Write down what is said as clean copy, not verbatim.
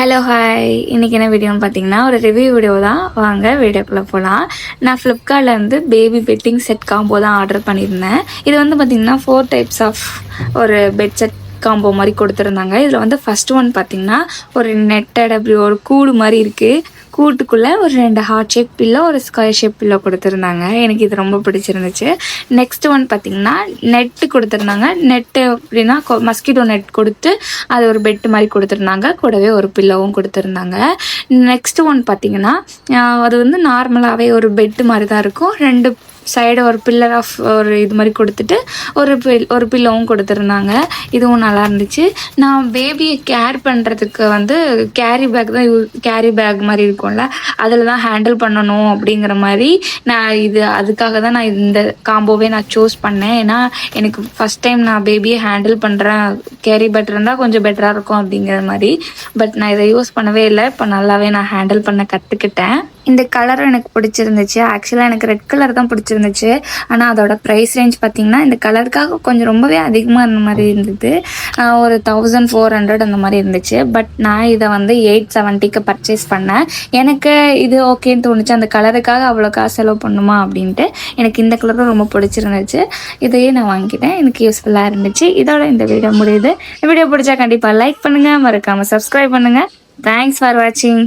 Hello hi. இன்றைக்கி என்ன வீடியோன்னு பார்த்தீங்கன்னா ஒரு ரிவ்யூ வீடியோ தான். வாங்க வீடியோக்குள்ளே போகலாம். நான் ஃப்ளிப்கார்ட்டில் வந்து பேபி பெட்டிங் செட் காம்போ தான் ஆர்டர் பண்ணியிருந்தேன். இது வந்து பார்த்திங்கன்னா 4 டைப்ஸ் ஆஃப் ஒரு பெட் செட் காம்போ மாதிரி கொடுத்துருந்தாங்க. இதில் வந்து ஃபஸ்ட்டு ஒன் பார்த்திங்கன்னா ஒரு நெட்டட் அப்படி ஒரு கூடு மாதிரி இருக்குது. கூட்டுக்குள்ளே ஒரு 2 ஹார்ட் ஷேப் பில்லோ ஒரு ஸ்கொயர் ஷேப் பில்லோ கொடுத்துருந்தாங்க. எனக்கு இது ரொம்ப பிடிச்சிருந்துச்சு. நெக்ஸ்ட் ஒன் பார்த்திங்கன்னா நெட்டு கொடுத்துருந்தாங்க. நெட்டு அப்படின்னா மஸ்கிட்டோ நெட் கொடுத்து அது ஒரு பெட்டு மாதிரி கொடுத்துருந்தாங்க. கூடவே ஒரு பில்லோவும் கொடுத்துருந்தாங்க. நெக்ஸ்ட் ஒன் பார்த்திங்கன்னா அது வந்து நார்மலாகவே ஒரு பெட்டு மாதிரி தான் இருக்கும். 2 சைடு ஒரு பில்லர் ஆஃப் ஒரு இது மாதிரி கொடுத்துட்டு ஒரு பில்லோவும் கொடுத்துருந்தாங்க. இதுவும் நல்லா இருந்துச்சு. நான் பேபியை கேர் பண்ணுறதுக்கு வந்து கேரி பேக் மாதிரி இருக்கும்ல, அதில் தான் ஹேண்டில் பண்ணணும் அப்படிங்கிற மாதிரி அதுக்காக தான் நான் இந்த காம்போவே நான் சூஸ் பண்ணேன். ஏன்னா எனக்கு ஃபஸ்ட் டைம் நான் பேபியை ஹேண்டில் பண்ணுறேன், கேரி பேக் இருந்தால் கொஞ்சம் பெட்டராக இருக்கும் அப்படிங்கிற மாதிரி. பட் நான் இதை யூஸ் பண்ணவே இல்லை. இப்போ நல்லாவே நான் ஹேண்டில் பண்ண கற்றுக்கிட்டேன். இந்த கலரும் எனக்கு பிடிச்சிருந்துச்சு. ஆக்சுவலாக எனக்கு ரெட் கலர் தான் பிடிச்சிருந்துச்சு. ஆனால் அதோட ப்ரைஸ் ரேஞ்ச் பார்த்திங்கன்னா இந்த கலருக்காக கொஞ்சம் ரொம்பவே அதிகமாக இருந்த மாதிரி இருந்தது. ஒரு 1400 அந்த மாதிரி இருந்துச்சு. பட் நான் இதை வந்து 870க்கு பர்ச்சேஸ் பண்ணேன். எனக்கு இது ஓகேன்னு தோணுச்சு. அந்த கலருக்காக அவ்வளோ காசு செலவு பண்ணுமா அப்படின்ட்டு எனக்கு இந்த கலரும் ரொம்ப பிடிச்சிருந்துச்சு. இதையே நான் வாங்கிட்டேன். எனக்கு யூஸ்ஃபுல்லாக இருந்துச்சு. இதோட இந்த வீடியோ முடியுது. வீடியோ பிடிச்சா கண்டிப்பாக லைக் பண்ணுங்கள், மறக்காமல் சப்ஸ்கிரைப் பண்ணுங்கள். தேங்க்ஸ் ஃபார் வாட்சிங்.